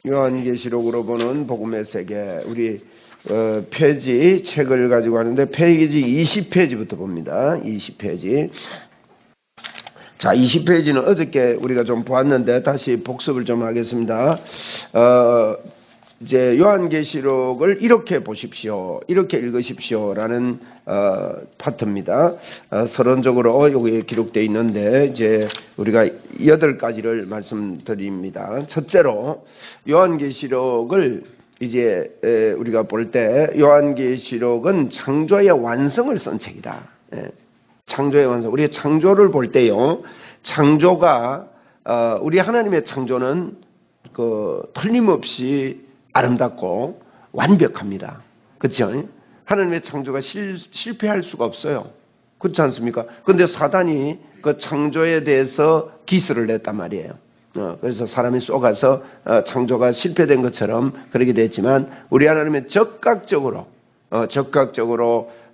요한계시록으로 보는 복음의 세계, 우리 페이지 책을 가지고 하는데 페이지 20페이지부터 봅니다. 20페이지. 자, 20페이지는 어저께 우리가 좀 보았는데 다시 복습을 좀 하겠습니다. 이제 요한계시록을 이렇게 보십시오, 이렇게 읽으십시오라는 파트입니다. 서론적으로 여기에 기록되어 있는데 이제 우리가 8가지를 말씀드립니다. 첫째로 요한계시록을 이제 우리가 볼 때 요한계시록은 창조의 완성을 쓴 책이다. 창조의 완성. 우리가 창조를 볼 때요, 창조가 우리 하나님의 창조는 틀림없이 아름답고 완벽합니다. 그렇죠? 하나님의 창조가 실패할 수가 없어요. 그렇지 않습니까? 그런데 사단이 그 창조에 대해서 기스를 냈단 말이에요. 그래서 사람이 쏘가서 창조가 실패된 것처럼 그렇게 됐지만 우리 하나님은 적극적으로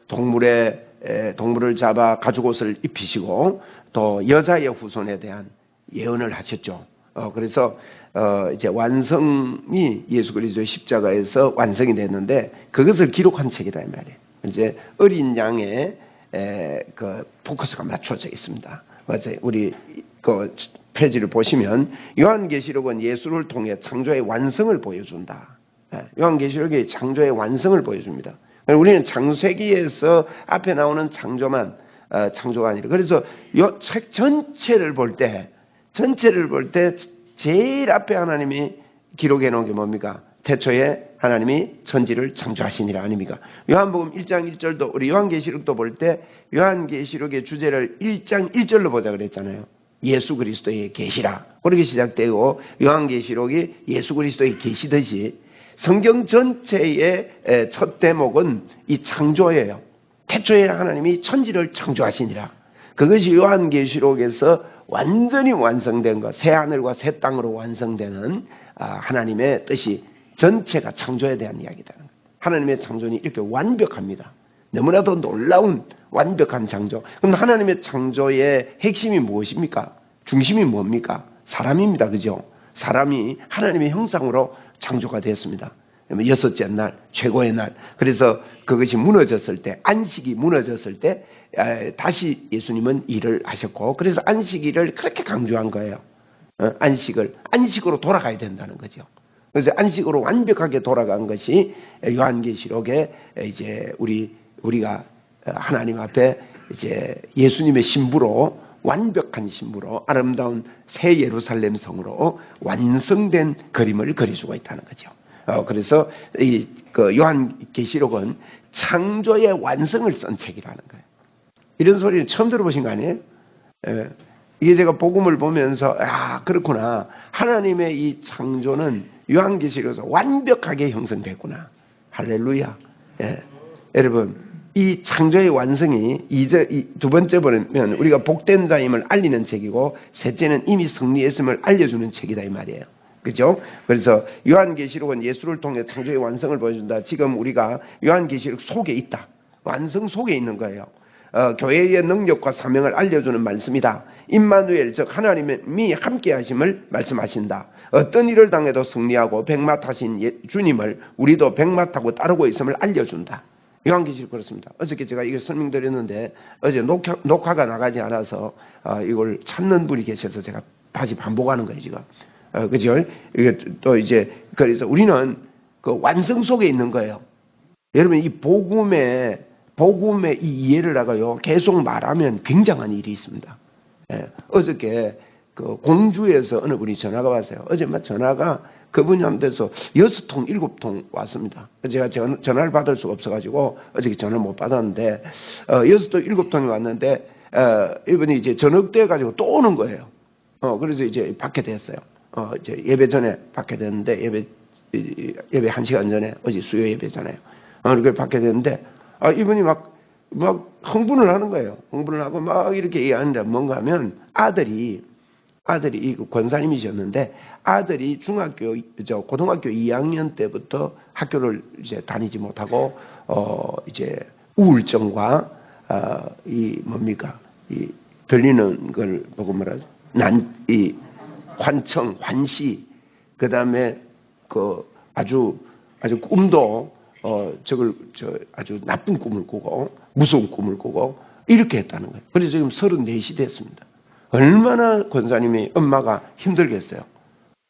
동물을 잡아 가죽옷을 입히시고 또 여자의 후손에 대한 예언을 하셨죠. 그래서 이제 완성이 예수 그리스도의 십자가에서 완성이 됐는데 그것을 기록한 책이다 이 말이에요. 이제 어린 양의 포커스가 맞춰져 있습니다. 맞아요. 우리 그 페이지를 보시면 요한계시록은 예수를 통해 창조의 완성을 보여준다. 요한계시록이 창조의 완성을 보여줍니다. 우리는 창세기에서 앞에 나오는 창조만 창조가 아니라, 그래서 이 책 전체를 볼 때 제일 앞에 하나님이 기록해 놓은 게 뭡니까? 태초에 하나님이 천지를 창조하시니라 아닙니까? 요한복음 1장 1절도 우리 요한계시록도 볼 때 요한계시록의 주제를 1장 1절로 보자 그랬잖아요. 예수 그리스도의 계시라. 그렇게 시작되고 요한계시록이 예수 그리스도의 계시듯이 성경 전체의 첫 대목은 이 창조예요. 태초에 하나님이 천지를 창조하시니라. 그것이 요한계시록에서 완전히 완성된 것, 새 하늘과 새 땅으로 완성되는 하나님의 뜻이 전체가 창조에 대한 이야기다. 하나님의 창조는 이렇게 완벽합니다. 너무나도 놀라운 완벽한 창조. 그럼 하나님의 창조의 핵심이 무엇입니까? 중심이 뭡니까? 사람입니다. 그죠? 사람이 하나님의 형상으로 창조가 됐습니다. 여섯째 날, 최고의 날. 그래서 그것이 무너졌을 때, 안식이 무너졌을 때 다시 예수님은 일을 하셨고, 그래서 안식일을 그렇게 강조한 거예요. 안식으로 돌아가야 된다는 거죠. 그래서 안식으로 완벽하게 돌아간 것이 요한계시록에 이제 우리가 하나님 앞에 이제 예수님의 신부로, 완벽한 신부로, 아름다운 새 예루살렘 성으로 완성된 그림을 그릴 수가 있다는 거죠. 그래서 그 요한계시록은 창조의 완성을 쓴 책이라는 거예요. 이런 소리는 처음 들어보신 거 아니에요? 이게 제가 복음을 보면서 그렇구나. 하나님의 이 창조는 요한계시록에서 완벽하게 형성됐구나. 할렐루야. 여러분, 이 창조의 완성이 이제 두 번째 보면 우리가 복된 자임을 알리는 책이고, 셋째는 이미 승리했음을 알려주는 책이다 이 말이에요. 그죠? 그래서 요한계시록은 예수를 통해 창조의 완성을 보여준다. 지금 우리가 요한계시록 속에 있다. 완성 속에 있는 거예요. 교회의 능력과 사명을 알려주는 말씀이다. 임마누엘, 즉 하나님이 함께 하심을 말씀하신다. 어떤 일을 당해도 승리하고 백마 타신 주님을 우리도 백마 타고 따르고 있음을 알려준다. 요한계시록 그렇습니다. 어저께 제가 이걸 설명드렸는데 어제 녹화가 나가지 않아서 이걸 찾는 분이 계셔서 제가 다시 반복하는 거예요 지금. 그죠? 이게 또 이제 그래서 우리는 그 완성 속에 있는 거예요. 여러분, 이 복음의 이 이해를 하고요 계속 말하면 굉장한 일이 있습니다. 어저께 그 공주에서 어느 분이 전화가 왔어요. 어제 전화가 그분한테서 6통 7통 왔습니다. 제가 전화를 받을 수가 없어가지고 어저께 전화를 못 받았는데 6통 7통이 왔는데 이분이 이제 저녁 때 가지고 또 오는 거예요. 그래서 이제 받게 됐어요. 이제 예배 전에 받게 됐는데 예배 1시간 전에, 어제 수요 예배잖아요. 그걸 받게 됐는데 이분이 막 흥분을 하는 거예요. 흥분을 하고 막 이렇게 얘기하는데 뭔가 하면 아들이 권사님이셨는데 아들이 고등학교 2학년 때부터 학교를 이제 다니지 못하고 이제 우울증과 이 들리는 걸 보고 이 환청, 환시, 그 다음에 아주 꿈도 아주 나쁜 꿈을 꾸고 무서운 꿈을 꾸고 이렇게 했다는 거예요. 그래서 지금 34이 됐습니다. 얼마나 권사님이 엄마가 힘들겠어요.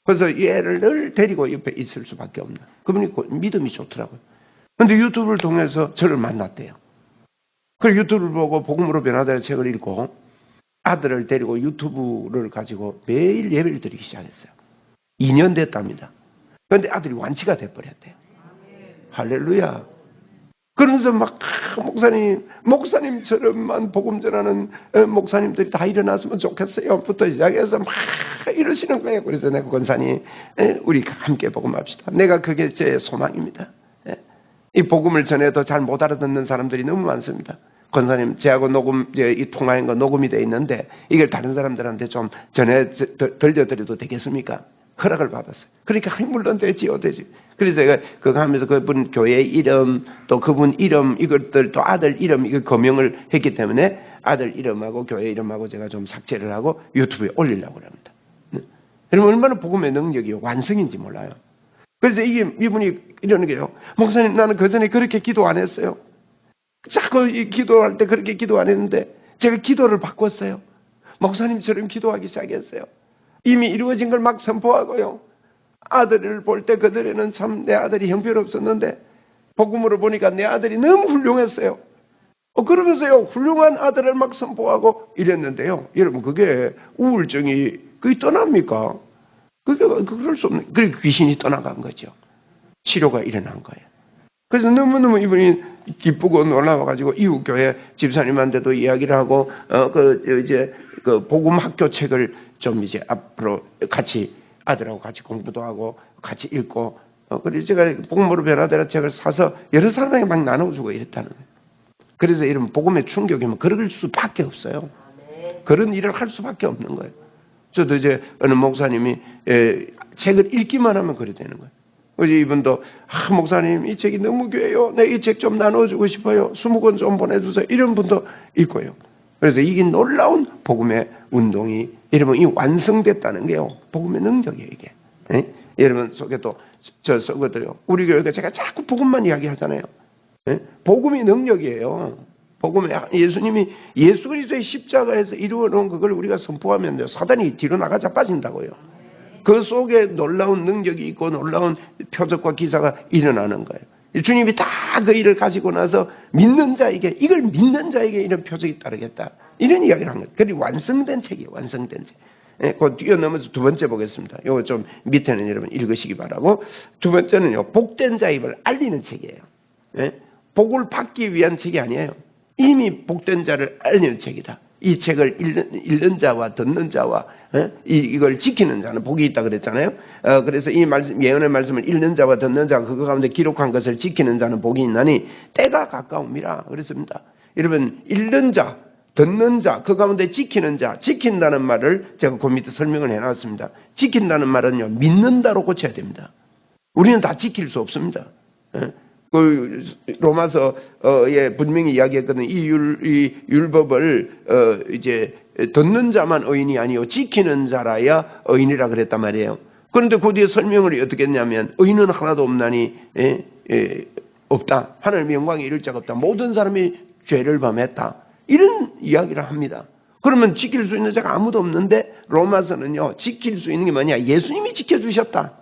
그래서 얘를 늘 데리고 옆에 있을 수밖에 없나. 그분이 믿음이 좋더라고요. 그런데 유튜브를 통해서 저를 만났대요. 그리고 유튜브를 보고 복음으로 변화되는 책을 읽고 아들을 데리고 유튜브를 가지고 매일 예배를 드리기 시작했어요. 2년 됐답니다. 그런데 아들이 완치가 돼버렸대요. 할렐루야. 그러면서 막 목사님처럼만 복음 전하는 목사님들이 다 일어났으면 좋겠어요. 부터 시작해서 막 이러시는 거예요. 그래서 내가 권사님 우리 함께 복음합시다. 내가 그게 제 소망입니다. 이 복음을 전해도 잘 못 알아듣는 사람들이 너무 많습니다. 권사님 제하고 이 통화한 거 녹음이 돼 있는데 이걸 다른 사람들한테 좀 들려드려도 되겠습니까? 허락을 받았어요. 그러니까 물론 되지요. 그래서 제가 그거 하면서 그분 교회 이름 또 그분 이름 이것들 또 아들 이름 이거 거명을 했기 때문에 아들 이름하고 교회 이름하고 제가 좀 삭제를 하고 유튜브에 올리려고 합니다. 여러분 얼마나 복음의 능력이 완성인지 몰라요. 그래서 이분이 이러는 게요. 목사님 나는 그전에 그렇게 기도 안 했어요. 자꾸 기도할 때 그렇게 기도 안 했는데 제가 기도를 바꿨어요. 목사님처럼 기도하기 시작했어요. 이미 이루어진 걸 막 선포하고요. 아들을 볼 때 그들에는 참 내 아들이 형편없었는데 복음으로 보니까 내 아들이 너무 훌륭했어요. 그러면서요 훌륭한 아들을 막 선포하고 이랬는데요. 여러분 그게 우울증이 그게 떠납니까? 그럴 수 없는. 그리고 귀신이 떠나간 거죠. 치료가 일어난 거예요. 그래서 너무너무 이분이 기쁘고 놀라워가지고 이웃교회 집사님한테도 이야기를 하고 그 복음 학교 책을 좀 이제 앞으로 같이 아들하고 같이 공부도 하고 같이 읽고 그래서 제가 복음으로 변화되는 책을 사서 여러 사람에게 막 나눠주고 이랬다는 거예요. 그래서 이런 복음의 충격이면 그럴 수밖에 없어요. 그런 일을 할 수밖에 없는 거예요. 저도 이제 어느 목사님이 책을 읽기만 하면 그래 되는 거예요. 어제 이분도 목사님 이 책이 너무 귀해요. 내 이 책 좀 나눠주고 싶어요. 20권 좀 보내주세요. 이런 분도 있고요. 그래서 이게 놀라운 복음의 운동이 여러분 이 완성됐다는 게요. 복음의 능력이에요 이게. 네? 여러분 속에 또 저 썩어도요. 우리 교회가 제가 자꾸 복음만 이야기하잖아요. 네? 복음이 능력이에요. 복음에 예수님이 예수 그리스도의 십자가에서 이루어놓은 그걸 우리가 선포하면요. 사단이 뒤로 나가 자빠진다고요. 그 속에 놀라운 능력이 있고 놀라운 표적과 기사가 일어나는 거예요. 주님이 다 그 일을 가지고 나서 믿는 자에게 이걸 믿는 자에게 이런 표적이 따르겠다. 이런 이야기를 한 거예요. 그리고 완성된 책이에요. 완성된 책. 예, 그 뛰어넘어서 두 번째 보겠습니다. 이거 좀 밑에는 여러분 읽으시기 바라고. 두 번째는요. 복된 자임을 알리는 책이에요. 예? 복을 받기 위한 책이 아니에요. 이미 복된 자를 알리는 책이다. 이 책을 읽는 자와 듣는 자와 이걸 지키는 자는 복이 있다 그랬잖아요. 그래서 이 말씀 예언의 말씀을 읽는 자와 듣는 자가 그거 가운데 기록한 것을 지키는 자는 복이 있나니 때가 가까움이라 그랬습니다. 여러분 읽는 자, 듣는 자, 그 가운데 지키는 자, 지킨다는 말을 제가 그 밑에 설명을 해놨습니다. 지킨다는 말은요 믿는다로 고쳐야 됩니다. 우리는 다 지킬 수 없습니다. 그 로마서에 분명히 이야기했거든요. 이 율법을 이제 듣는 자만 의인이 아니요 지키는 자라야 의인이라 그랬단 말이에요. 그런데 그 뒤에 설명을 어떻게 했냐면 의인은 하나도 없나니 없다. 하나님의 영광에 이를 자가 없다. 모든 사람이 죄를 범했다. 이런 이야기를 합니다. 그러면 지킬 수 있는 자가 아무도 없는데 로마서는요 지킬 수 있는 게 뭐냐? 예수님이 지켜주셨다.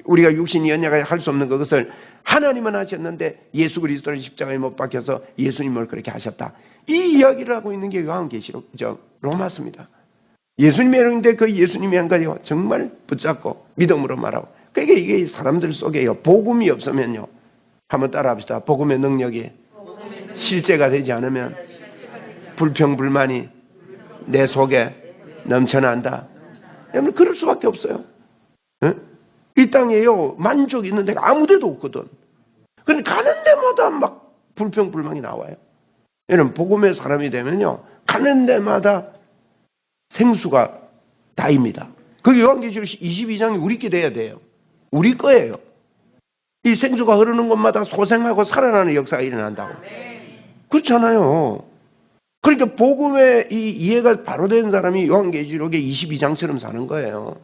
우리가 육신이 연약하게 할 수 없는 그것을 하나님은 하셨는데 예수 그리스도를 십자가에 못 박혀서 예수님을 그렇게 하셨다. 이 이야기를 하고 있는 게 요한계시록 로마서입니다. 예수님의 이름인데 그 예수님이 한 가지 정말 붙잡고 믿음으로 말하고. 그러니까 이게 사람들 속에요. 복음이 없으면요. 한번 따라합시다. 복음의 능력이 실제가 되지 않으면 불평불만이 내 속에 넘쳐난다. 여러분 그럴 수밖에 없어요. 이 땅에요 만족이 있는 데가 아무 데도 없거든. 근데 가는 데마다 막 불평불만이 나와요. 여러분 복음의 사람이 되면요 가는 데마다 생수가 다입니다. 그 요한계시록 22장이 우리 게 돼야 돼요. 우리 거예요. 이 생수가 흐르는 곳마다 소생하고 살아나는 역사가 일어난다고. 그렇잖아요. 그러니까 복음의 이 이해가 바로 된 사람이 요한계시록의 22장처럼 사는 거예요.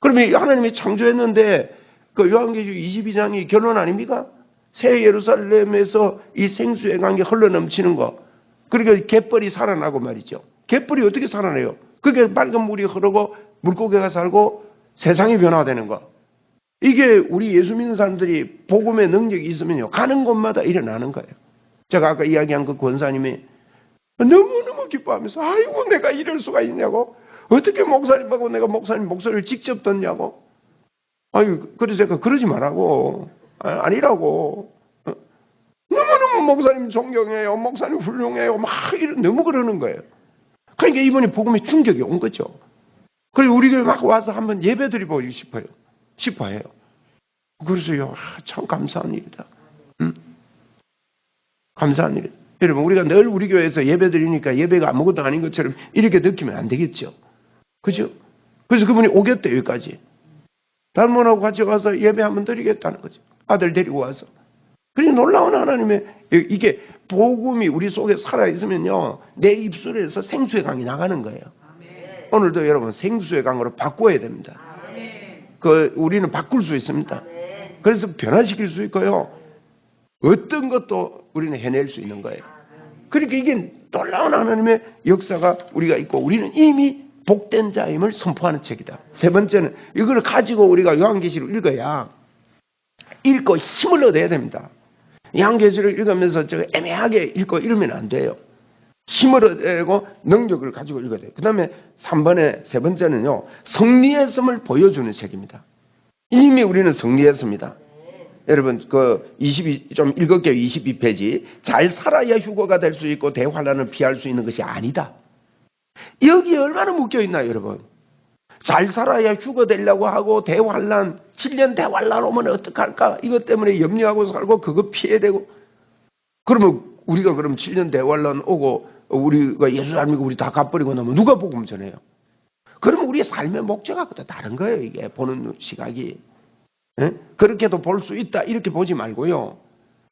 그러면 하나님이 창조했는데 그 요한계시록 22장이 결론 아닙니까? 새 예루살렘에서 이 생수의 강이 흘러넘치는 거. 그러니까 갯벌이 살아나고 말이죠. 갯벌이 어떻게 살아나요? 그게 맑은 물이 흐르고 물고기가 살고 세상이 변화되는 거. 이게 우리 예수 믿는 사람들이 복음의 능력이 있으면요, 가는 곳마다 일어나는 거예요. 제가 아까 이야기한 그 권사님이 너무너무 기뻐하면서, 아이고 내가 이럴 수가 있냐고, 어떻게 목사님하고 내가 목사님 목소리를 직접 듣냐고. 아유, 그래서 제가 그러지 말라고. 아니라고. 너무너무 목사님 존경해요, 목사님 훌륭해요, 막 너무 그러는 거예요. 그러니까 이번에 복음의 충격이 온 거죠. 그리고 우리 교회 막 와서 한번 예배 드리고 싶어해요. 그래서요, 참 감사한 일이다. 감사한 일. 여러분, 우리가 늘 우리 교회에서 예배 드리니까 예배가 아무것도 아닌 것처럼 이렇게 느끼면 안 되겠죠. 그죠? 그래서 그분이 오겠대요, 여기까지. 달몬하고 같이 와서 예배 한번 드리겠다는 거죠. 아들 데리고 와서. 그러니 놀라운 하나님의, 이게 복음이 우리 속에 살아있으면요, 내 입술에서 생수의 강이 나가는 거예요. 아멘. 오늘도 여러분 생수의 강으로 바꿔야 됩니다. 아멘. 우리는 바꿀 수 있습니다. 아멘. 그래서 변화시킬 수 있고요, 어떤 것도 우리는 해낼 수 있는 거예요. 그러니까 이게 놀라운 하나님의 역사가 우리가 있고, 우리는 이미 복된 자임을 선포하는 책이다. 세 번째는 이걸 가지고 우리가 요한계시록을 읽어야, 읽고 힘을 얻어야 됩니다. 요한계시록을 읽으면서 저 애매하게 읽고 이러면 안 돼요. 힘을 얻고 능력을 가지고 읽어야 돼요. 그 다음에 3번에 세 번째는요, 승리의 섬을 보여주는 책입니다. 이미 우리는 승리했습니다. 여러분, 좀 읽을게요. 22페이지. 잘 살아야 휴거가 될 수 있고 대환란을 피할 수 있는 것이 아니다. 여기에 얼마나 묶여있나요, 여러분? 잘 살아야 휴거 되려고 하고 대환란, 7년 대환란 오면 어떡할까? 이것 때문에 염려하고 살고 그거 피해야 되고. 그러면 우리가 그럼 7년 대환란 오고 우리가 예수 안 믿고 우리 다 갚버리고 나면 누가 복음 전해요? 그러면 우리의 삶의 목적하고 또 다른 거예요, 이게. 보는 시각이. 예? 그렇게도 볼 수 있다, 이렇게 보지 말고요.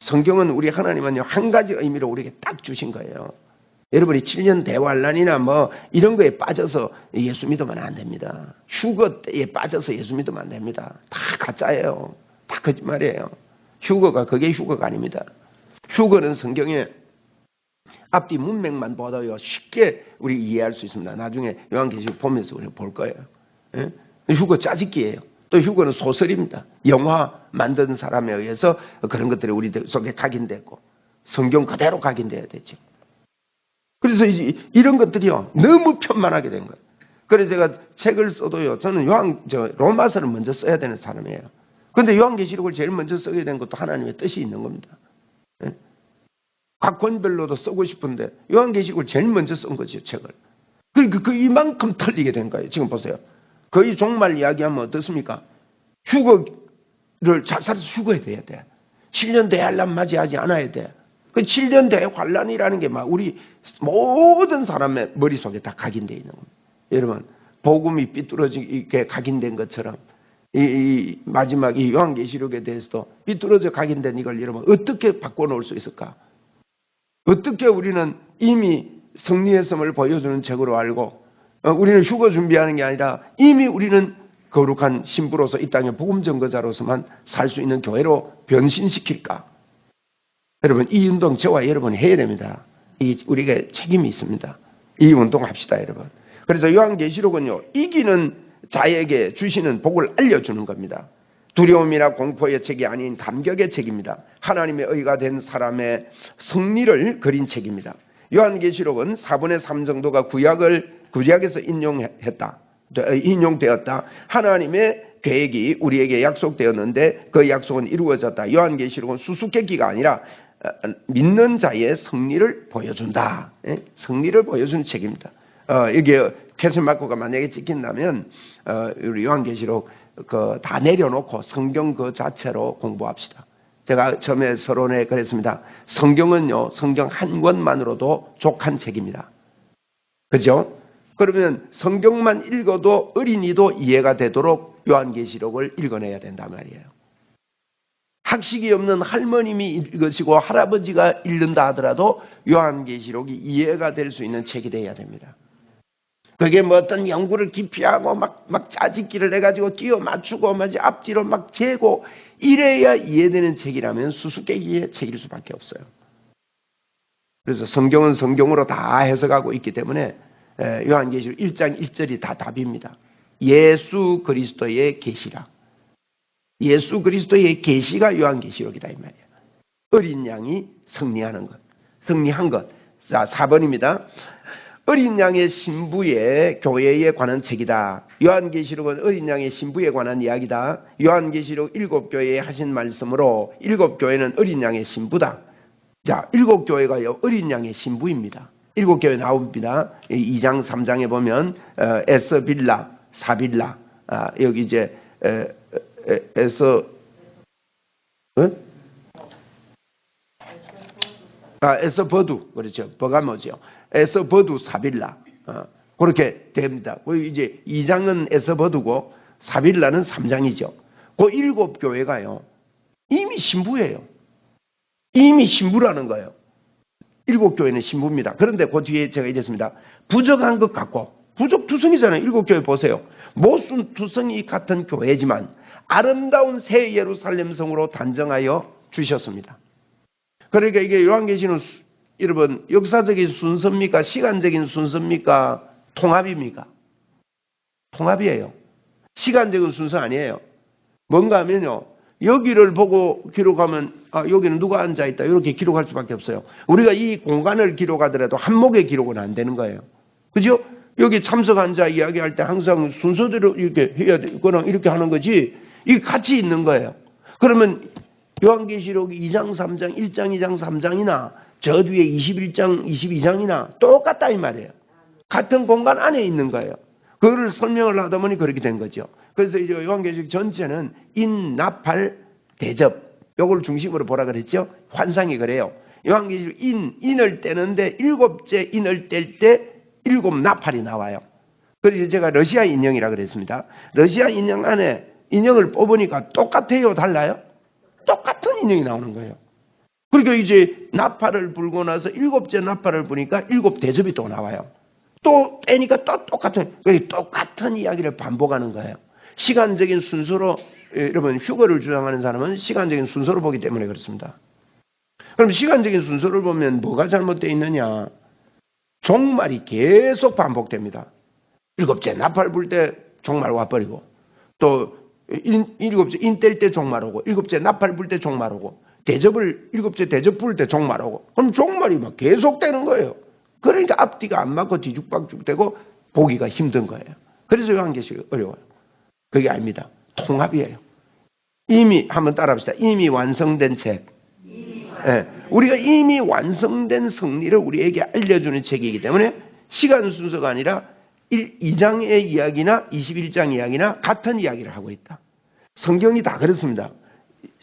성경은 우리 하나님은요, 한 가지 의미로 우리에게 딱 주신 거예요. 여러분이 7년 대환란이나 뭐 이런 거에 빠져서 예수 믿으면 안 됩니다. 휴거 때에 빠져서 예수 믿으면 안 됩니다. 다 가짜예요. 다 거짓말이에요. 그게 휴거가 아닙니다. 휴거는 성경에 앞뒤 문맥만 보다요, 쉽게 우리 이해할 수 있습니다. 나중에 요한계시록 보면서 우리가 볼 거예요. 예? 휴거 짜집기예요. 또 휴거는 소설입니다. 영화 만든 사람에 의해서 그런 것들이 우리 속에 각인됐고, 성경 그대로 각인돼야 되죠. 그래서 이런 것들이요, 너무 편만하게 된 거예요. 그래서 제가 책을 써도요, 저는 로마서를 먼저 써야 되는 사람이에요. 그런데 요한계시록을 제일 먼저 쓰게 된 것도 하나님의 뜻이 있는 겁니다. 예? 각 권별로도 쓰고 싶은데 요한계시록을 제일 먼저 쓴 거죠, 책을. 그러니까 이만큼 틀리게 된 거예요. 지금 보세요. 거의 종말 이야기하면 어떻습니까? 휴거를 잘 살아서 휴거해야 돼. 7년 대환란 맞이하지 않아야 돼. 그 7년 대환란이라는 게 막 우리 모든 사람의 머릿속에 다 각인되어 있는 겁니다. 여러분, 복음이 삐뚤어지게 각인된 것처럼 이 마지막 이 요한계시록에 대해서도 삐뚤어져 각인된 이걸 여러분 어떻게 바꿔놓을 수 있을까? 어떻게 우리는 이미 승리의 섬을 보여주는 책으로 알고, 우리는 휴거 준비하는 게 아니라 이미 우리는 거룩한 신부로서 이 땅의 복음 전거자로서만 살 수 있는 교회로 변신시킬까? 여러분, 이 운동 저와 여러분이 해야 됩니다. 우리가 책임이 있습니다. 이 운동합시다, 여러분. 그래서 요한계시록은요, 이기는 자에게 주시는 복을 알려주는 겁니다. 두려움이나 공포의 책이 아닌 감격의 책입니다. 하나님의 의가 된 사람의 승리를 그린 책입니다. 요한계시록은 4분의 3 정도가 구약에서 인용되었다. 하나님의 계획이 우리에게 약속되었는데 그 약속은 이루어졌다. 요한계시록은 수수께끼가 아니라 믿는 자의 승리를 보여준다. 승리를 보여주는 책입니다. 이게 캐슬마커가 만약에 찍힌다면 우리 요한계시록 다 내려놓고 성경 그 자체로 공부합시다. 제가 처음에 서론에 그랬습니다. 성경은요, 성경 한 권만으로도 족한 책입니다. 그죠? 그러면 성경만 읽어도 어린이도 이해가 되도록 요한계시록을 읽어내야 된단 말이에요. 학식이 없는 할머님이 읽으시고 할아버지가 읽는다 하더라도 요한계시록이 이해가 될 수 있는 책이 되어야 됩니다. 그게 뭐 어떤 연구를 기피하고 막 짜집기를 해가지고 끼워 맞추고 막 앞뒤로 막 재고 이래야 이해되는 책이라면 수수께끼의 책일 수밖에 없어요. 그래서 성경은 성경으로 다 해석하고 있기 때문에 요한계시록 1장 1절이 다 답입니다. 예수 그리스도의 계시라. 예수 그리스도의 계시가 요한계시록이다 이 말이에요. 어린 양이 승리하는 것, 승리한 것. 자, 4번입니다. 어린 양의 신부의 교회에 관한 책이다. 요한계시록은 어린 양의 신부에 관한 이야기다. 요한계시록 7교회에 하신 말씀으로 7교회는 어린 양의 신부다. 자, 7교회가요 어린 양의 신부입니다. 7교회 나옵니다. 2장 3장에 보면 에서빌라, 사빌라, 여기 이제 에서버두, 그렇죠. 버가모죠. 에서버두 사빌라. 그렇게 됩니다. 이제 2장은 에서버두고 사빌라는 3장이죠. 그 7교회가요 이미 신부예요. 이미 신부라는 거예요. 7교회는 신부입니다. 그런데 그 뒤에 제가 이랬습니다. 부족한 것 같고, 부족투성이잖아요. 7교회 보세요. 모순투성이 같은 교회지만 아름다운 새 예루살렘 성으로 단정하여 주셨습니다. 그러니까 이게 요한계시는 여러분 역사적인 순서입니까? 시간적인 순서입니까? 통합입니까? 통합이에요. 시간적인 순서 아니에요. 뭔가 하면요. 여기를 보고 기록하면 여기는 누가 앉아있다 이렇게 기록할 수밖에 없어요. 우리가 이 공간을 기록하더라도 한목의 기록은 안 되는 거예요. 그죠? 여기 참석한 자 이야기할 때 항상 순서대로 이렇게 해야 되거나 이렇게 하는 거지 이게 같이 있는 거예요. 그러면 요한계시록 2장 3장 1장 2장 3장이나 저 뒤에 21장 22장이나 똑같다 이 말이에요. 같은 공간 안에 있는 거예요. 그거를 설명을 하다 보니 그렇게 된 거죠. 그래서 이제 요한계시록 전체는 인나팔 대접 요걸 중심으로 보라 그랬죠. 환상이 그래요. 요한계시록 인을 떼는데 7째 인을 뗄 때 7나팔이 나와요. 그래서 제가 러시아 인형이라 그랬습니다. 러시아 인형 안에 인형을 뽑으니까 똑같아요, 달라요? 똑같은 인형이 나오는 거예요. 그러니까 이제 나팔을 불고 나서 7째 나팔을 부니까 7대접이 또 나와요. 또 빼니까 또 똑같은 이야기를 반복하는 거예요. 시간적인 순서로 여러분 휴거를 주장하는 사람은 시간적인 순서로 보기 때문에 그렇습니다. 그럼 시간적인 순서를 보면 뭐가 잘못되어 있느냐? 종말이 계속 반복됩니다. 7째 나팔 불 때 종말 와버리고 또 7째 인 뗄 때 종말 오고 7째 나팔 불 때 종말 오고 대접을 7째 대접 불 때 종말 오고 그럼 종말이 막 계속되는 거예요. 그러니까 앞뒤가 안 맞고 뒤죽박죽되고 보기가 힘든 거예요. 그래서 요한계시록이 어려워요. 그게 아닙니다. 통합이에요. 이미 한번 따라합시다. 이미 완성된 책. 예, 우리가 이미 완성된 승리를 우리에게 알려주는 책이기 때문에 시간 순서가 아니라 2장의 이야기나 21장 이야기나 같은 이야기를 하고 있다. 성경이 다 그렇습니다.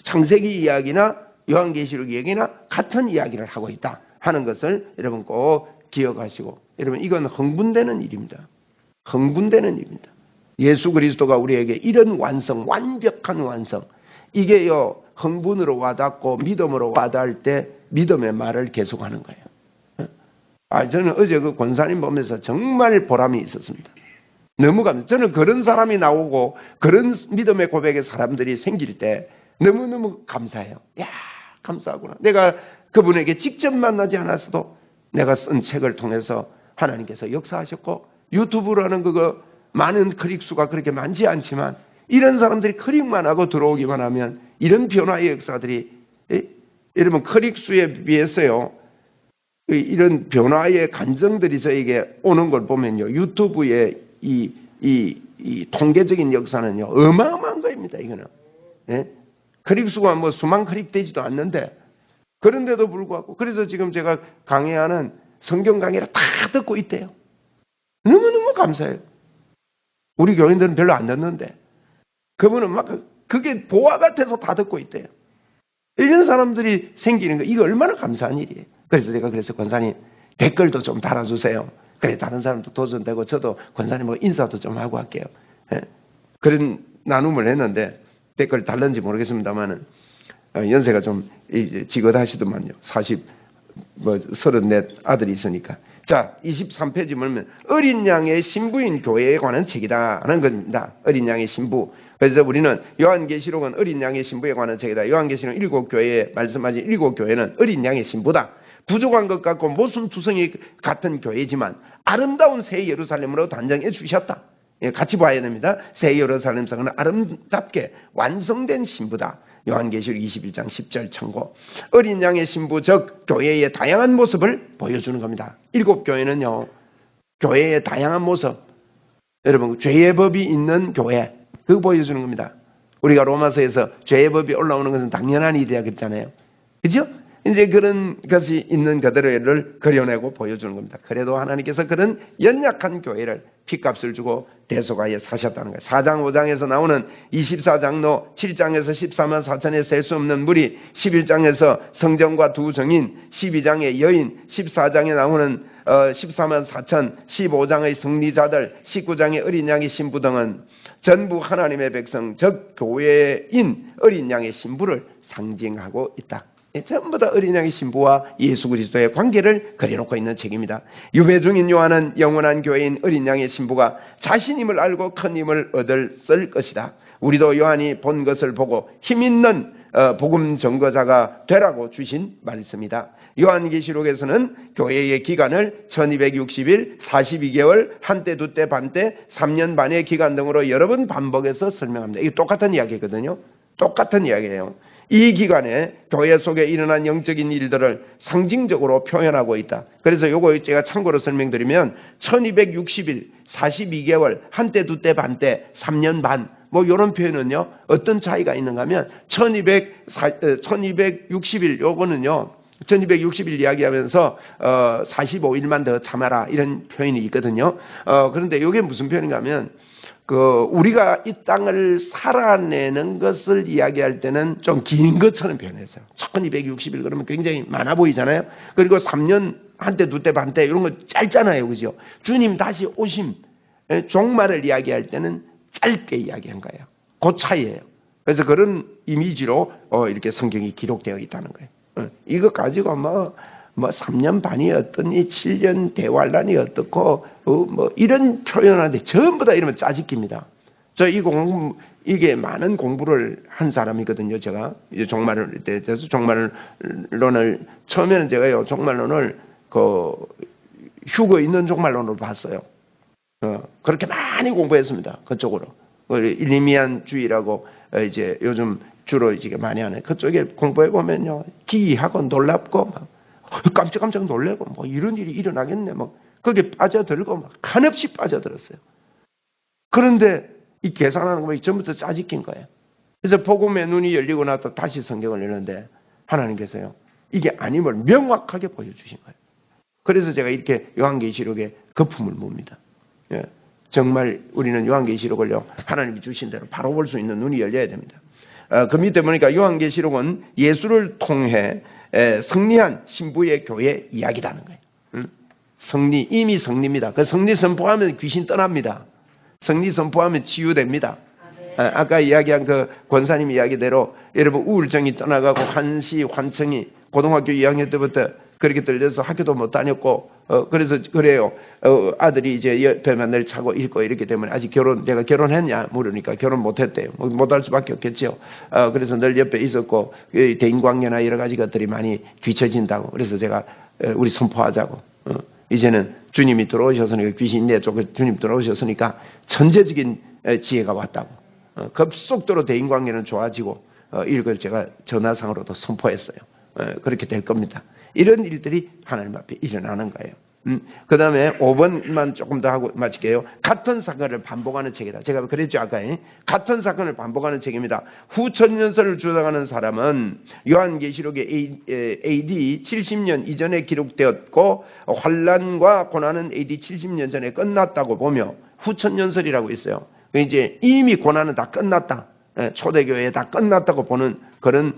창세기 이야기나 요한계시록 이야기나 같은 이야기를 하고 있다 하는 것을 여러분 꼭 기억하시고 여러분 이건 흥분되는 일입니다. 흥분되는 일입니다. 예수 그리스도가 우리에게 이런 완성, 완벽한 완성 이게요 흥분으로 와닿고 믿음으로 와닿을 때 믿음의 말을 계속하는 거예요. 저는 어제 그 권사님 보면서 정말 보람이 있었습니다. 너무 감사해요. 저는 그런 사람이 나오고 그런 믿음의 고백의 사람들이 생길 때 너무너무 감사해요. 야 감사하구나. 내가 그분에게 직접 만나지 않았어도 내가 쓴 책을 통해서 하나님께서 역사하셨고 유튜브라는 그거 많은 클릭수가 그렇게 많지 않지만 이런 사람들이 클릭만 하고 들어오기만 하면 이런 변화의 역사들이 여러분 클릭수에 비해서요 이런 변화의 간정들이 저에게 오는 걸 보면요 유튜브의 이 통계적인 역사는요 어마어마한 겁니다. 이거는 클릭수가 뭐 수만 클릭되지도 않는데 그런데도 불구하고 그래서 지금 제가 강의하는 성경 강의를 다 듣고 있대요. 너무너무 감사해요. 우리 교인들은 별로 안 듣는데 그분은 막 그게 보화 같아서 다 듣고 있대요. 이런 사람들이 생기는 거 이거 얼마나 감사한 일이에요. 그래서 제가 그래서 권사님 댓글도 좀 달아주세요. 그래 다른 사람도 도전되고 저도 권사님하고 인사도 좀 하고 할게요. 그런 나눔을 했는데 댓글 달는지 모르겠습니다만은 연세가 좀 지긋하시더만요. 34 아들이 있으니까 자, 23페이지 보면 어린 양의 신부인 교회에 관한 책이다라는 겁니다. 어린 양의 신부. 그래서 우리는 요한계시록은 어린 양의 신부에 관한 책이다. 요한계시록 7교회에 말씀하신 7교회는 어린 양의 신부다. 부족한 것 같고 모순투성이 같은 교회지만 아름다운 새 예루살렘으로 단정해 주셨다. 같이 봐야 됩니다. 새 예루살렘 성은 아름답게 완성된 신부다. 요한계시록 21장 10절 참고. 어린 양의 신부 즉 교회의 다양한 모습을 보여주는 겁니다. 7교회는요 교회의 다양한 모습, 여러분 죄의 법이 있는 교회 그거 보여주는 겁니다. 우리가 로마서에서 죄의 법이 올라오는 것은 당연한 일이야 그랬잖아요. 그죠? 이제 그런 것이 있는 그대로를 그려내고 보여주는 겁니다. 그래도 하나님께서 그런 연약한 교회를 핏값을 주고 대속하여 사셨다는 거예요. 4장 5장에서 나오는 24장로 7장에서 14만 4천에 셀 수 없는 무리, 11장에서 성전과 두 정인, 12장의 여인, 14장에 나오는 14만 4천, 15장의 승리자들, 19장의 어린 양의 신부 등은 전부 하나님의 백성, 즉 교회인 어린 양의 신부를 상징하고 있다. 전부 다 어린 양의 신부와 예수 그리스도의 관계를 그려놓고 있는 책입니다. 유배 중인 요한은 영원한 교회인 어린 양의 신부가 자신임을 알고 큰 힘을 얻을 것이다. 우리도 요한이 본 것을 보고 힘있는 복음 전거자가 되라고 주신 말씀이다. 요한계시록에서는 교회의 기간을 1260일, 42개월, 한때, 두때, 반때, 3년 반의 기간 등으로 여러 번 반복해서 설명합니다. 이게 똑같은 이야기거든요. 똑같은 이야기예요. 이 기간에 교회 속에 일어난 영적인 일들을 상징적으로 표현하고 있다. 그래서 요거 제가 참고로 설명드리면 1260일, 42개월, 한때, 두때, 반때, 3년 반 뭐 이런 표현은요 어떤 차이가 있는가 하면 1260일 요거는요 1260일 이야기하면서 45일만 더 참아라 이런 표현이 있거든요. 그런데 이게 무슨 표현인가 하면 우리가 이 땅을 살아내는 것을 이야기할 때는 좀 긴 것처럼 표현했어요. 1260일 그러면 굉장히 많아 보이잖아요. 그리고 3년 한때 두때 반때 이런 거 짧잖아요. 그죠? 주님 다시 오심 종말을 이야기할 때는 짧게 이야기한 거예요. 그 차이예요. 그래서 그런 이미지로 이렇게 성경이 기록되어 있다는 거예요. 이거 가지고 뭐 3년 반이 어떠니 7년 대환란이 어떻고 뭐 이런 표현하는데 전부 다 이러면 짜집깁니다. 저 이게 많은 공부를 한 사람이거든요. 제가 이제 종말론에 대해서 종말론을 처음에는 제가요 종말론을 휴거 있는 종말론으로 봤어요. 그렇게 많이 공부했습니다. 그쪽으로 일리미안주의라고 이제 요즘 주로 이제 많이 하는 그쪽에 공부해 보면요 기이하고 놀랍고 막 깜짝깜짝 놀래고 뭐 이런 일이 일어나겠네 뭐 거기에 빠져들고 막 한없이 빠져들었어요. 그런데 이 계산하는 거 전부터 짜집긴 거예요. 그래서 복음의 눈이 열리고 나서 다시 성경을 읽는데 하나님께서요 이게 아님을 명확하게 보여주신 거예요. 그래서 제가 이렇게 요한계시록에 거품을 봅니다. 예, 정말 우리는 요한계시록을요 하나님이 주신 대로 바로 볼 수 있는 눈이 열려야 됩니다. 그 밑에 보니까 요한계시록은 예수를 통해 승리한 신부의 교회 이야기라는 거예요. 승리, 이미 승리입니다. 그 승리 선포하면 귀신 떠납니다. 승리 선포하면 치유됩니다. 아까 이야기한 그 권사님 이야기대로 여러분 우울증이 떠나가고 환시, 환청이 고등학교 2학년 때부터 그렇게 들려서 학교도 못 다녔고 그래서 그래요. 아들이 이제 옆에 맨날 차고 있고 이렇게 되면 아직 내가 결혼했냐 물으니까 결혼 못했대요. 못할 수밖에 없겠죠. 그래서 늘 옆에 있었고 대인관계나 여러 가지 것들이 많이 뒤처진다고. 그래서 제가 우리 선포하자고. 이제는 주님이 들어오셨으니까 귀신 내쫓고 주님 들어오셨으니까 천재적인 지혜가 왔다고. 급속도로 대인관계는 좋아지고 이걸 제가 전화상으로도 선포했어요. 그렇게 될 겁니다. 이런 일들이 하나님 앞에 일어나는 거예요. 그 다음에 5번만 조금 더 하고 마칠게요. 같은 사건을 반복하는 책이다. 제가 그랬죠 아까. 같은 사건을 반복하는 책입니다. 후천년설을 주장하는 사람은 요한계시록에 AD 70년 이전에 기록되었고 환란과 고난은 AD 70년 전에 끝났다고 보며 후천년설이라고 있어요. 이제 이미 고난은 다 끝났다. 초대교회에 다 끝났다고 보는 그런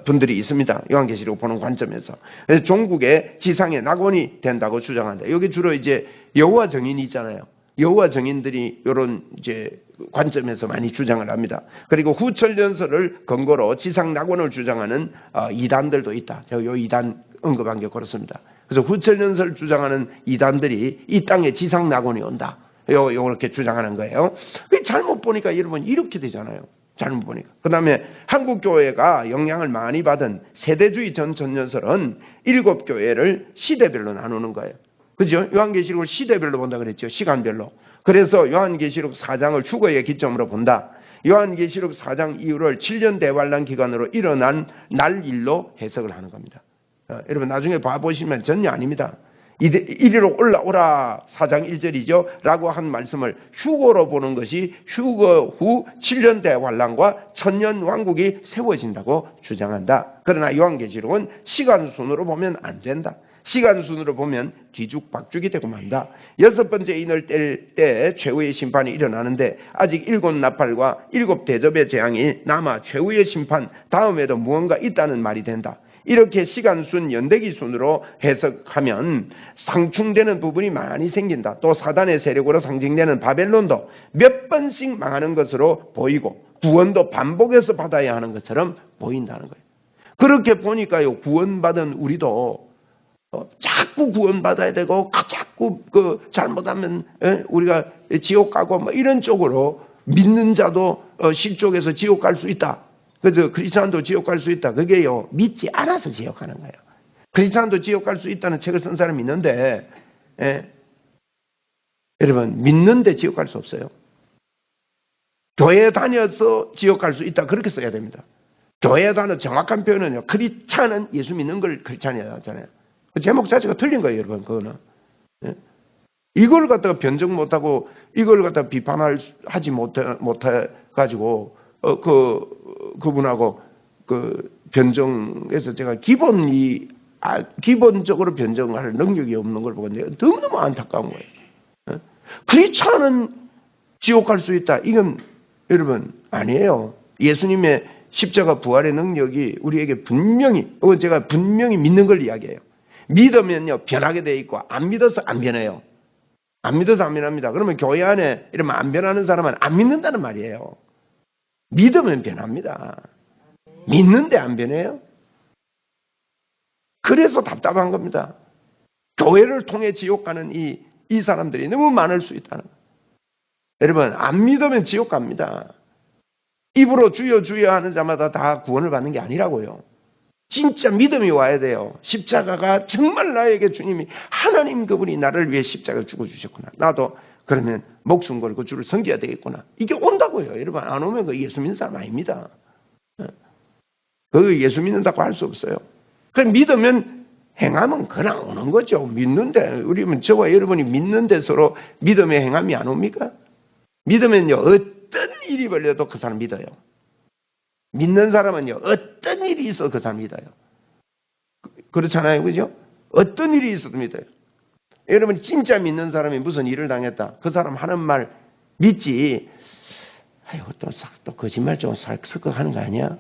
분들이 있습니다. 요한계시록 보는 관점에서. 그래서 종국의 지상의 낙원이 된다고 주장한다. 여기 주로 이제 여호와 증인이 있잖아요. 여호와 증인들이 이런 이제 관점에서 많이 주장을 합니다. 그리고 후천년설을 근거로 지상 낙원을 주장하는 이단들도 있다. 제가 요 이단 언급한 게 그렇습니다. 그래서 후천연설을 주장하는 이단들이 이 땅에 지상 낙원이 온다. 요렇게 주장하는 거예요. 잘못 보니까 여러분 이렇게 되잖아요. 잘못 보니까. 그 다음에 한국교회가 영향을 많이 받은 세대주의 전연설은 7교회를 시대별로 나누는 거예요. 그죠? 요한계시록을 시대별로 본다 그랬죠. 시간별로. 그래서 요한계시록 4장을 휴거의 기점으로 본다. 요한계시록 4장 이후를 7년 대환란 기간으로 일어난 날일로 해석을 하는 겁니다. 여러분 나중에 봐보시면 전혀 아닙니다. 이리로 올라오라 4장 1절이죠. 라고 한 말씀을 휴거로 보는 것이 휴거 후 7년 대환란과 천년 왕국이 세워진다고 주장한다. 그러나 요한계시록은 시간순으로 보면 안 된다. 시간순으로 보면 뒤죽박죽이 되고 만다. 6번째 인을 뗄 때 최후의 심판이 일어나는데 아직 7 나팔과 7 대접의 재앙이 남아 최후의 심판 다음에도 무언가 있다는 말이 된다. 이렇게 시간순, 연대기순으로 해석하면 상충되는 부분이 많이 생긴다. 또 사단의 세력으로 상징되는 바벨론도 몇 번씩 망하는 것으로 보이고 구원도 반복해서 받아야 하는 것처럼 보인다는 거예요. 그렇게 보니까요, 구원받은 우리도 자꾸 구원받아야 되고 자꾸 잘못하면 우리가 지옥 가고 뭐 이런 쪽으로 믿는 자도 실족해서 지옥 갈 수 있다. 그래서 크리스찬도 지옥 갈 수 있다. 그게요, 믿지 않아서 지옥 가는 거예요. 크리스찬도 지옥 갈 수 있다는 책을 쓴 사람이 있는데, 여러분, 믿는데 지옥 갈 수 없어요. 교회 다녀서 지옥 갈 수 있다. 그렇게 써야 됩니다. 교회 다녀 정확한 표현은요, 크리스찬은 예수 믿는 걸 크리스찬이라고 하잖아요. 제목 자체가 틀린 거예요, 여러분, 그거는. 이걸 갖다가 변정 못하고, 이걸 갖다가 비판하지 못해가지고, 그분하고 변정해서 제가 기본적으로 변정할 능력이 없는 걸 보고 너무너무 안타까운 거예요. 크리스찬은 지옥 갈 수 있다. 이건 여러분 아니에요. 예수님의 십자가 부활의 능력이 우리에게 분명히, 제가 분명히 믿는 걸 이야기해요. 믿으면요 변하게 돼 있고 안 믿어서 안 변해요. 안 믿어서 안 변합니다. 그러면 교회 안에 이러면 안 변하는 사람은 안 믿는다는 말이에요. 믿으면 변합니다. 믿는데 안 변해요? 그래서 답답한 겁니다. 교회를 통해 지옥 가는 이 사람들이 너무 많을 수 있다는 거예요. 여러분, 안 믿으면 지옥 갑니다. 입으로 주여 주여 하는 자마다 다 구원을 받는 게 아니라고요. 진짜 믿음이 와야 돼요. 십자가가 정말 나에게 주님이 하나님 그분이 나를 위해 십자가를 죽어주셨구나. 나도 그러면 목숨 걸고 주를 섬겨야 되겠구나. 이게 온다고요. 여러분 안 오면 그 예수 믿는 사람 아닙니다. 그 예수 믿는다고 할 수 없어요. 그 믿으면 행함은 그냥 오는 거죠. 믿는데 우리는 저와 여러분이 믿는데 서로 믿음의 행함이 안 옵니까? 믿으면요 어떤 일이 벌려도 그 사람 믿어요. 믿는 사람은요 어떤 일이 있어도 그 사람 믿어요. 그렇잖아요, 그죠? 어떤 일이 있어도 믿어요. 여러분 진짜 믿는 사람이 무슨 일을 당했다. 그 사람 하는 말 믿지. 아이고 또 거짓말 좀 살컥 하는 거 아니야?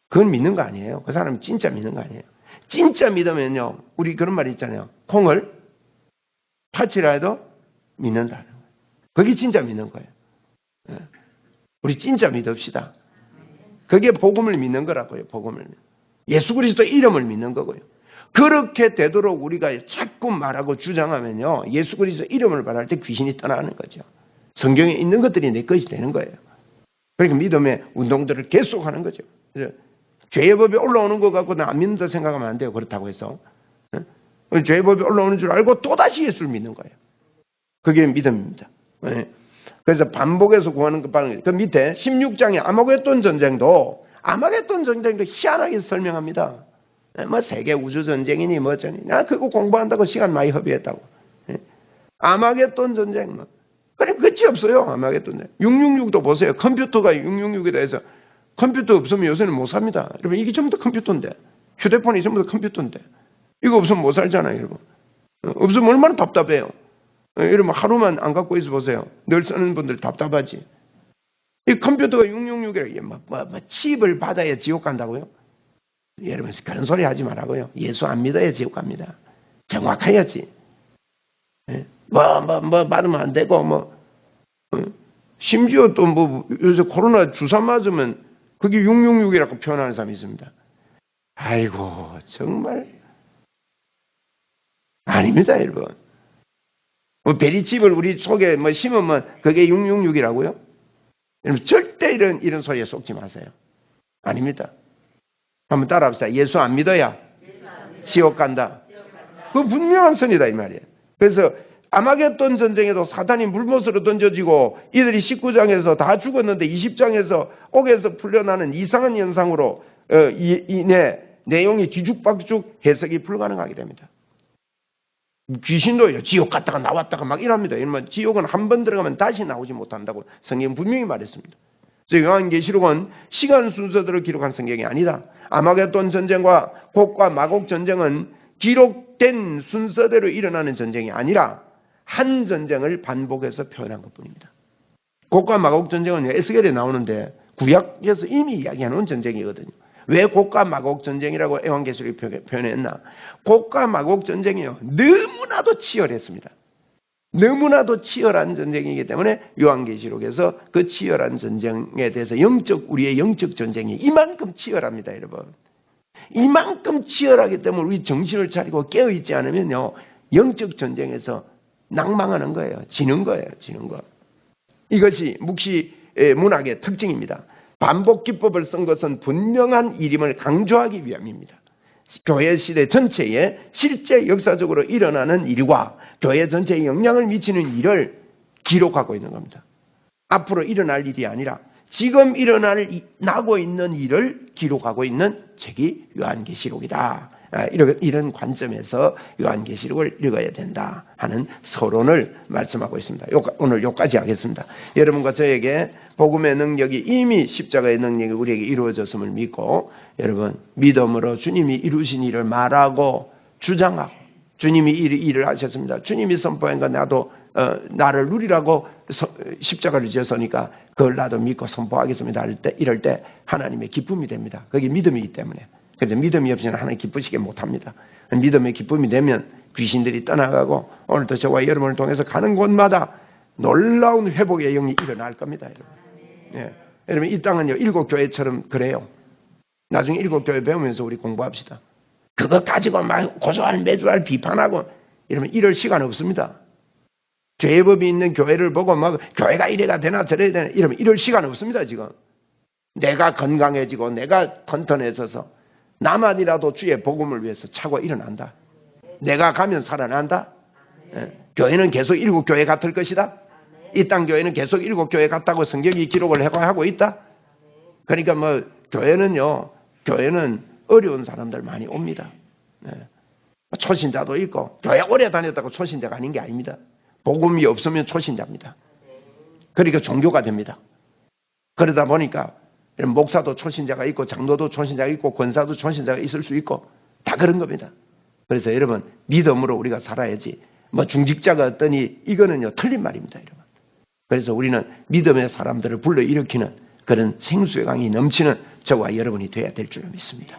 그건 믿는 거 아니에요. 그 사람은 진짜 믿는 거 아니에요. 진짜 믿으면요. 우리 그런 말이 있잖아요. 콩을 파치라 해도 믿는다는 거예요. 그게 진짜 믿는 거예요. 우리 진짜 믿읍시다. 그게 복음을 믿는 거라고요. 복음을. 예수 그리스도 이름을 믿는 거고요. 그렇게 되도록 우리가 자꾸 말하고 주장하면요. 예수 그리스도 이름을 말할 때 귀신이 떠나는 거죠. 성경에 있는 것들이 내 것이 되는 거예요. 그러니까 믿음의 운동들을 계속하는 거죠. 죄의 법이 올라오는 것 갖고 나 안 믿는다 생각하면 안 돼요. 그렇다고 해서. 죄의 법이 올라오는 줄 알고 또다시 예수를 믿는 거예요. 그게 믿음입니다. 그래서 반복해서 구하는 그 밑에 16장의 아마겟돈 전쟁도 희한하게 설명합니다. 뭐 세계 우주 전쟁이니 뭐쩌니. 나 그거 공부한다고 시간 많이 허비했다고. 아마겟돈 전쟁 뭐. 그래 끝이 없어요. 아마겟돈 전쟁. 666도 보세요. 컴퓨터가 666이라 해서 컴퓨터 없으면 요새는 못 삽니다. 여러분 이게 전부 다 컴퓨터인데. 휴대폰이 전부 다 컴퓨터인데. 이거 없으면 못 살잖아요, 여러분. 없으면 얼마나 답답해요. 여러분 하루만 안 갖고 있어 보세요. 늘 쓰는 분들 답답하지. 이 컴퓨터가 666이라 칩을 받아야 지옥 간다고요? 여러분 그런 소리 하지 말라고요. 예수 안 믿어야 지옥 갑니다. 정확해야지. 받으면 안 되고 심지어 또 요새 코로나 주사 맞으면 그게 666이라고 표현하는 사람이 있습니다. 아이고 정말 아닙니다, 여러분. 뭐 베리칩을 우리 속에 뭐 심으면 그게 666이라고요? 여러분 절대 이런 소리에 속지 마세요. 아닙니다. 한번 따라합시다. 예수 안 믿어야 지옥 간다. 그 분명한 선이다 이 말이에요. 그래서 아마겟돈 전쟁에도 사탄이 물못으로 던져지고 이들이 19장에서 다 죽었는데 20장에서 옥에서 풀려나는 이상한 현상으로 내용이 뒤죽박죽 해석이 불가능하게 됩니다. 귀신도요, 지옥 갔다가 나왔다가 막 이랍니다. 이러면 지옥은 한 번 들어가면 다시 나오지 못한다고 성경 분명히 말했습니다. 그래서 요한계시록은 시간 순서대로 기록한 성경이 아니다. 아마겟돈 전쟁과 곡과 마곡 전쟁은 기록된 순서대로 일어나는 전쟁이 아니라 한 전쟁을 반복해서 표현한 것뿐입니다. 곡과 마곡 전쟁은 에스겔에 나오는데 구약에서 이미 이야기해놓은 전쟁이거든요. 왜 곡과 마곡 전쟁이라고 요한계시록이 표현했나? 곡과 마곡 전쟁이요, 너무나도 치열했습니다. 너무나도 치열한 전쟁이기 때문에 요한계시록에서 그 치열한 전쟁에 대해서 우리의 영적 전쟁이 이만큼 치열합니다, 여러분. 이만큼 치열하기 때문에 우리 정신을 차리고 깨어있지 않으면요, 영적 전쟁에서 낭망하는 거예요. 지는 거예요. 지는 거. 이것이 묵시 문학의 특징입니다. 반복 기법을 쓴 것은 분명한 일임을 강조하기 위함입니다. 교회 시대 전체에 실제 역사적으로 일어나는 일과 교회 전체에 영향을 미치는 일을 기록하고 있는 겁니다. 앞으로 일어날 일이 아니라 지금 나고 있는 일을 기록하고 있는 책이 요한계시록이다. 이런 관점에서 요한계시록을 읽어야 된다 하는 서론을 말씀하고 있습니다. 오늘 여기까지 하겠습니다. 여러분과 저에게 복음의 능력이 이미 십자가의 능력이 우리에게 이루어졌음을 믿고, 여러분 믿음으로 주님이 이루신 일을 말하고 주장하고, 주님이 일을 하셨습니다. 주님이 선포한 거 나도 나를 누리라고 십자가를 지었으니까 그걸 나도 믿고 선포하겠습니다. 이럴 때 하나님의 기쁨이 됩니다. 그게 믿음이기 때문에. 그래서 믿음이 없이는 하나님 기쁘시게 못합니다. 믿음의 기쁨이 되면 귀신들이 떠나가고, 오늘도 저와 여러분을 통해서 가는 곳마다 놀라운 회복의 영이 일어날 겁니다, 여러분. 예. 여러분 이 땅은요, 7교회처럼 그래요. 나중에 7교회 배우면서 우리 공부합시다. 그거 가지고 막 고소할 매주할 비판하고 이러면 이럴 시간 없습니다. 죄법이 있는 교회를 보고 막 교회가 이래가 되나 저래야 되나 이러면 이럴 시간 없습니다. 지금 내가 건강해지고 내가 튼튼해져서 나만이라도 주의 복음을 위해서 차고 일어난다. 내가 가면 살아난다. 예. 교회는 계속 7교회 같을 것이다. 이 땅 교회는 계속 7교회 같다고 성경이 기록을 하고 있다. 그러니까 뭐 교회는 어려운 사람들 많이 옵니다. 예. 초신자도 있고, 교회 오래 다녔다고 초신자가 아닌 게 아닙니다. 복음이 없으면 초신자입니다. 그러니까 종교가 됩니다. 그러다 보니까 목사도 초신자가 있고, 장로도 초신자가 있고, 권사도 초신자가 있을 수 있고, 다 그런 겁니다. 그래서 여러분 믿음으로 우리가 살아야지 뭐 중직자가 어떠니 이거는요 틀린 말입니다, 여러분. 그래서 우리는 믿음의 사람들을 불러일으키는 그런 생수의 강이 넘치는 저와 여러분이 되어야 될 줄 믿습니다.